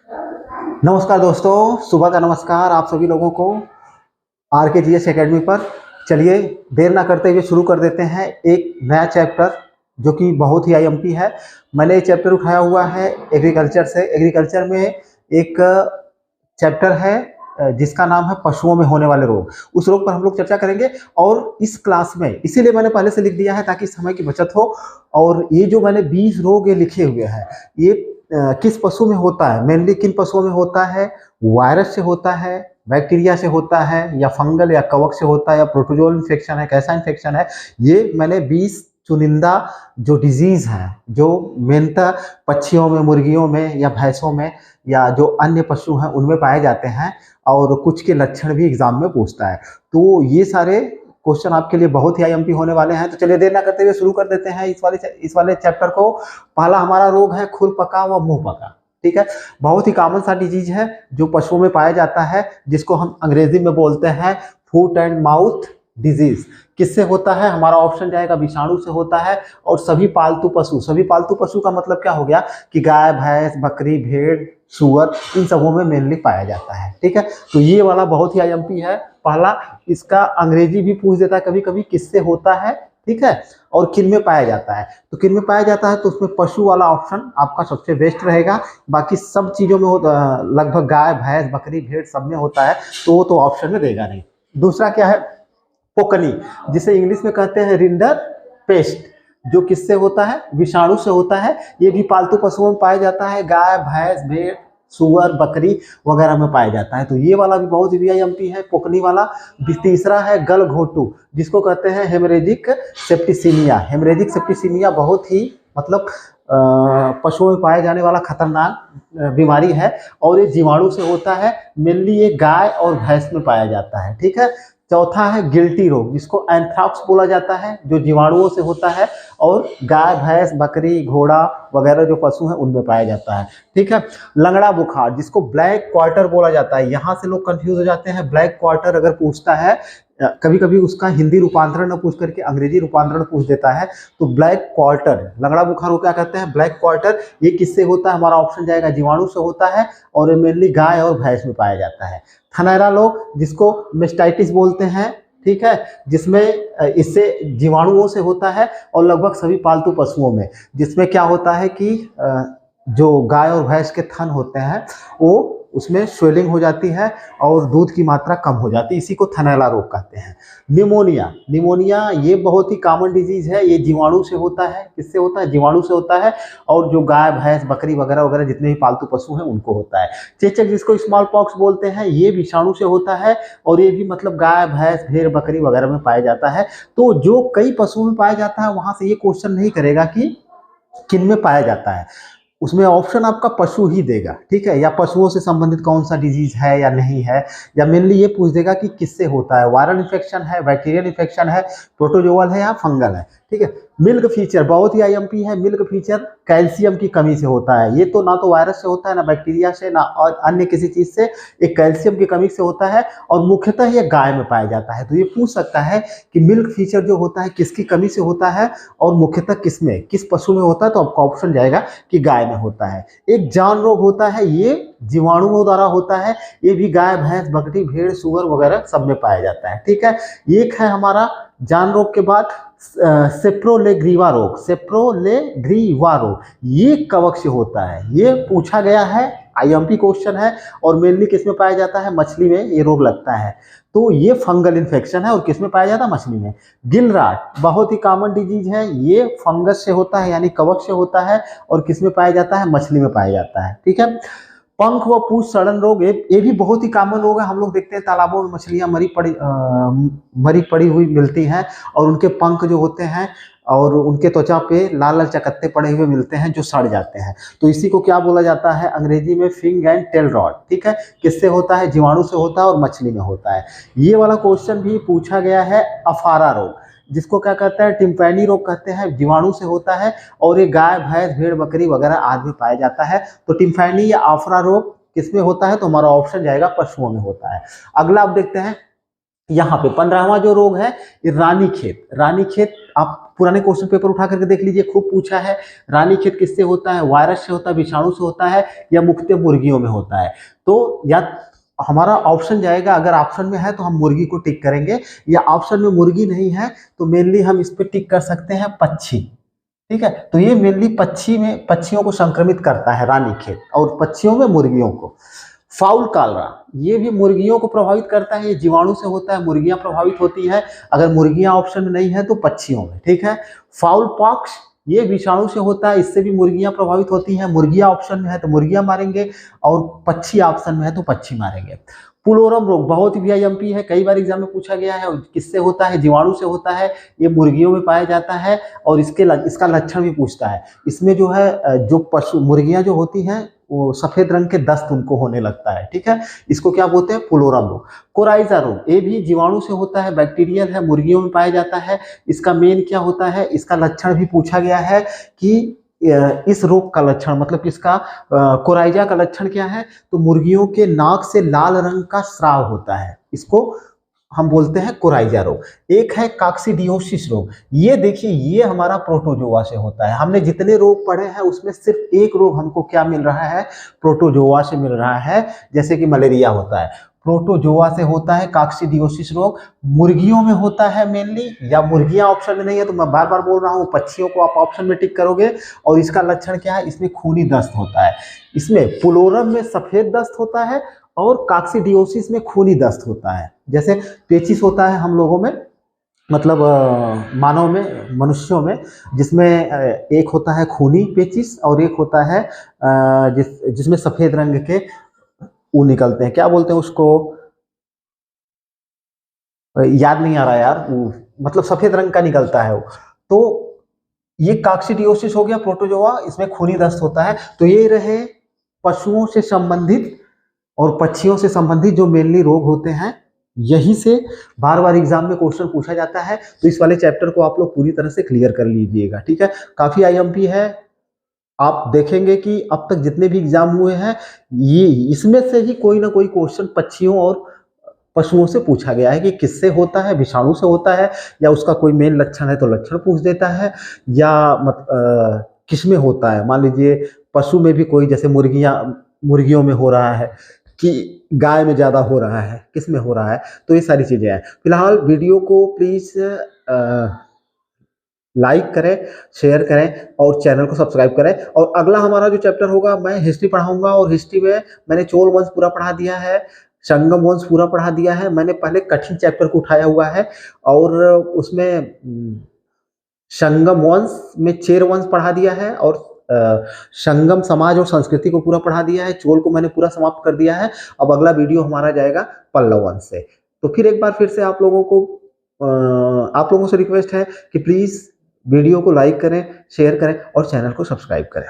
नमस्कार दोस्तों, सुबह का नमस्कार आप सभी लोगों को आर के जी एस अकेडमी पर। चलिए देर ना करते हुए शुरू कर देते हैं एक नया चैप्टर जो कि बहुत ही आईएमपी है। मैंने ये चैप्टर उठाया हुआ है एग्रीकल्चर से। एग्रीकल्चर में एक चैप्टर है जिसका नाम है पशुओं में होने वाले रोग। उस रोग पर हम लोग चर्चा करेंगे और इस क्लास में इसीलिए मैंने पहले से लिख दिया है ताकि समय की बचत हो। और ये जो मैंने 20 रोग ये लिखे हुए हैं, ये किस पशु में होता है, मेनली किन पशुओं में होता है, वायरस से होता है, बैक्टीरिया से होता है, या फंगल या कवक से होता है, या प्रोटोजोल इन्फेक्शन है, कैसा इन्फेक्शन है, ये मैंने 20 चुनिंदा जो डिजीज हैं, जो मेनता पक्षियों में, मुर्गियों में या भैंसों में या जो अन्य पशु हैं उनमें पाए जाते हैं, और कुछ के लक्षण भी एग्जाम में पूछता है। तो ये सारे क्वेश्चन आपके लिए बहुत ही आईएमपी होने वाले हैं। तो चलिए देर ना करते हुए शुरू कर देते हैं इस वाले चैप्टर को। पहला हमारा रोग है खुर पका व मुंह पका। ठीक है, बहुत ही कॉमन सा डिजीज है जो पशुओं में पाया जाता है, जिसको हम अंग्रेजी में बोलते हैं फुट एंड माउथ डिजीज। किससे होता है? हमारा ऑप्शन जाएगा विषाणु से होता है। और सभी पालतू पशु का मतलब क्या हो गया कि गाय, भैंस, बकरी, भेड़, सुअर, इन सबों में मेनली पाया जाता है। ठीक है, तो ये वाला बहुत ही आईएमपी है पहला। इसका अंग्रेजी भी पूछ देता है कभी कभी, किससे होता है, ठीक है, और किन में पाया जाता है। तो किन में पाया जाता है तो उसमें पशु वाला ऑप्शन आपका सबसे बेस्ट रहेगा। बाकी सब चीजों में लगभग गाय, भैंस, बकरी, भेड़ सब में होता है, तो वो तो ऑप्शन में देगा नहीं। दूसरा क्या है? पोकनी, जिसे इंग्लिश में कहते हैं रिंडर पेस्ट, जो किससे होता है? विषाणु से होता है। ये भी पालतू पशुओं में पाया जाता है, गाय, भैंस, भेड़, सुअर, बकरी वगैरह में पाया जाता है। तो ये वाला भी बहुत ही आईएमपी है, पोकनी वाला। तीसरा है गलघोटू, जिसको कहते हैं हेमरेजिक सेप्टिसीमिया। हेमरेजिक सेप्टिसीमिया बहुत ही मतलब पशुओं में पाए जाने वाला खतरनाक बीमारी है, और ये जीवाणु से होता है। मेनली ये गाय और भैंस में पाया जाता है। ठीक है, चौथा है गिल्टी रोग, जिसको एंथ्राक्स बोला जाता है, जो जीवाणुओं से होता है और गाय, भैंस, बकरी, घोड़ा वगैरह जो पशु हैं उनमें पाया जाता है। ठीक है, लंगड़ा बुखार, जिसको ब्लैक क्वार्टर बोला जाता है। यहाँ से लोग कंफ्यूज हो जाते हैं। ब्लैक क्वार्टर अगर पूछता है, कभी कभी उसका हिंदी रूपांतरण न पूछ करके अंग्रेजी रूपांतरण पूछ देता है, तो ब्लैक क्वार्टर, लंगड़ा बुखार को क्या कहते हैं? Black quarter. ये किससे होता है? हमारा ऑप्शन जाएगा जीवाणु से होता है, और मेनली गाय और भैंस में पाया जाता है। थनैरा रोग, जिसको मेस्टाइटिस बोलते हैं, ठीक है, जिसमें इससे जीवाणुओं से होता है और लगभग सभी पालतू पशुओं में, जिसमें क्या होता है कि जो गाय और भैंस के थन होते हैं वो उसमें स्वेलिंग हो जाती है और दूध की मात्रा कम हो जाती है। इसी को थनैला रोग कहते हैं। निमोनिया ये बहुत ही कॉमन डिजीज है। ये जीवाणु से होता है। किससे होता है? जीवाणु से होता है, और जो गाय, भैंस, बकरी वगैरह वगैरह जितने भी पालतू पशु हैं उनको होता है। चेचक, जिसको स्मॉल पॉक्स बोलते हैं, ये विषाणु से होता है, और ये भी मतलब गाय, भैंस, भेड़, बकरी वगैरह में पाया जाता है। तो जो कई पशुओं में पाया जाता है वहां से ये क्वेश्चन नहीं करेगा कि किन में पाया जाता है, उसमें ऑप्शन आपका पशु ही देगा। ठीक है, या पशुओं से संबंधित कौन सा डिजीज है या नहीं है, या मेनली ये पूछ देगा कि किससे होता है, वायरल इन्फेक्शन है, बैक्टीरियल इन्फेक्शन है, प्रोटोजोअल है या फंगल है। ठीक है, मिल्क फीचर बहुत ही आईएमपी है। मिल्क फीचर कैल्शियम की कमी से होता है। ये तो ना तो वायरस से होता है, ना बैक्टीरिया से, ना और अन्य किसी चीज से। एक कैल्शियम की कमी से होता है, और मुख्यतः ये गाय में पाया जाता है। तो ये पूछ सकता है कि मिल्क फीचर जो होता है किसकी कमी से होता है, और मुख्यतः किसमें, किस पशु में होता है, तो आपका ऑप्शन जाएगा कि गाय में होता है। एक जान रोग होता है, ये जीवाणुओं द्वारा होता है। ये भी गाय, भैंस, बकरी, भेड़, सुअर वगैरह सब में पाया जाता है। ठीक है, एक है हमारा जान रोग के बाद सेप्रोलेग्रीवा रोग। ये कवक से होता है। ये पूछा गया है, आईएमपी क्वेश्चन है, और मेनली किसमें पाया जाता है? मछली में ये रोग लगता है। तो ये फंगल इन्फेक्शन है, और किसमें पाया जाता है? मछली में। गिल राट बहुत ही कॉमन डिजीज है। ये फंगस से होता है, यानी कवक से होता है, और किसमें पाया जाता है? मछली में पाया जाता है। ठीक है, पंख व पूंछ सड़न रोग, ये भी बहुत ही कॉमन रोग है। हम लोग देखते हैं तालाबों में मछलियां मरी पड़ी हुई मिलती हैं, और उनके पंख जो होते हैं और उनके त्वचा पे लाल लाल चकत्ते पड़े हुए मिलते हैं जो सड़ जाते हैं। तो इसी को क्या बोला जाता है? अंग्रेजी में फिंग एंड टेल रॉट। ठीक है, किससे होता है? जीवाणु से होता है, और मछली में होता है। ये वाला क्वेश्चन भी पूछा गया है। अफारा रोग, जिसको क्या कहते हैं? टिम्पैनी रोग कहते हैं, जीवाणु से होता है, और ये गाय, भैंस, भेड़, बकरी वगैरह आदि में पाया जाता है। तो टिम्पैनी या आफरा रोग किसमें होता है? तो हमारा ऑप्शन जाएगा पशुओं में होता है। अगला आप देखते हैं, यहाँ पे 15वां जो रोग है, ये रानीखेत। रानीखेत आप पुराने क्वेश्चन पेपर उठा करके देख लीजिए, खूब पूछा है रानीखेत किससे होता है, वायरस से होता है, विषाणु से होता है, या मुख्यतः मुर्गियों में होता है। तो या हमारा ऑप्शन जाएगा, अगर ऑप्शन में है तो हम मुर्गी को टिक करेंगे, या ऑप्शन में मुर्गी नहीं है तो मेनली हम इस पे टिक कर सकते हैं पक्षी। ठीक है, तो ये मेनली पक्षियों को संक्रमित करता है रानीखेत, और पक्षियों में मुर्गियों को। फाउल कालरा ये भी मुर्गियों को प्रभावित करता है, ये जीवाणु से होता है, मुर्गियां प्रभावित होती है। अगर मुर्गियां ऑप्शन में नहीं है तो पक्षियों में। ठीक है, फाउल पॉक्स ये विषाणु से होता है, इससे भी मुर्गियां प्रभावित होती हैं। मुर्गियां ऑप्शन में है तो मुर्गियां मारेंगे, और पक्षी ऑप्शन में है तो पक्षी मारेंगे। पुलोरम रोग बहुत ही वीआईएमपी है, कई बार एग्जाम में पूछा गया है। किससे होता है? जीवाणु से होता है, ये मुर्गियों में पाया जाता है, और इसका लक्षण भी पूछता है। इसमें जो है जो पशु मुर्गियां जो होती हैं वो सफेद रंग के दस्त उनको होने लगता है। ठीक है, इसको क्या बोलते हैं? पुलोरम रोग। कोराइजा रोग ये भी जीवाणु से होता है, बैक्टीरियल है, मुर्गियों में पाया जाता है। इसका मेन क्या होता है? इसका लक्षण भी पूछा गया है कि इस रोग का लक्षण मतलब इसका कोराइजा का लक्षण क्या है? तो मुर्गियों के नाक से लाल रंग का स्राव होता है, इसको हम बोलते हैं कोराइजा रोग। एक है काक्सीडियोसिस रोग, ये देखिए ये हमारा प्रोटोजोआ से होता है। हमने जितने रोग पढ़े हैं उसमें सिर्फ एक रोग हमको क्या मिल रहा है? प्रोटोजोआ से मिल रहा है। जैसे कि मलेरिया होता है, प्रोटोजोआ से होता है काक्सीडियोसिस रोग, मुर्गियों में होता है मेनली, या मुर्गियां ऑप्शन में नहीं है तो मैं बार बार बोल रहा हूँ पक्षियों को आप ऑप्शन में टिक करोगे। और इसका लक्षण क्या है? इसमें खूनी दस्त होता है। इसमें पुलोरम में सफेद दस्त होता है, और काक्सीडियोसिस में खूनी दस्त होता है। जैसे पेचिस होता है हम लोगों में, मतलब मानव में, मनुष्यों में, जिसमें एक होता है खूनी पेचिस और एक होता है जिसमें सफेद रंग के वो निकलते हैं, क्या बोलते हैं उसको? याद नहीं आ रहा यार, मतलब सफेद रंग का निकलता है वो। तो ये काक्सीडियोसिस हो गया, प्रोटोजोआ, इसमें खूनी दस्त होता है। तो ये रहे पशुओं से संबंधित और पक्षियों से संबंधित जो मेनली रोग होते हैं। यही से बार बार एग्जाम में क्वेश्चन पूछा जाता है, तो इस वाले चैप्टर को आप लोग पूरी तरह से क्लियर कर लीजिएगा। ठीक है, काफी आईएमपी है। आप देखेंगे कि अब तक जितने भी एग्जाम हुए हैं ये इसमें से ही कोई ना कोई क्वेश्चन पक्षियों और पशुओं से पूछा गया है कि किससे होता है, विषाणु से होता है, या उसका कोई मेन लक्षण है तो लक्षण पूछ देता है, या किस में होता है। मान लीजिए पशु में भी कोई, जैसे मुर्गियों में हो रहा है कि गाय में ज़्यादा हो रहा है, किस में हो रहा है, तो ये सारी चीज़ें हैं। फिलहाल वीडियो को प्लीज़ लाइक करें, शेयर करें और चैनल को सब्सक्राइब करें। और अगला हमारा जो चैप्टर होगा, मैं हिस्ट्री पढ़ाऊंगा, और हिस्ट्री में मैंने चोल वंश पूरा पढ़ा दिया है, संगम वंश पूरा पढ़ा दिया है। मैंने पहले कठिन चैप्टर को उठाया हुआ है, और उसमें संगम वंश में चेर वंश पढ़ा दिया है, और संगम समाज और संस्कृति को पूरा पढ़ा दिया है। चोल को मैंने पूरा समाप्त कर दिया है। अब अगला वीडियो हमारा जाएगा पल्लव वंश से। तो फिर एक बार फिर से आप लोगों से रिक्वेस्ट है कि प्लीज़ वीडियो को लाइक करें, शेयर करें और चैनल को सब्सक्राइब करें।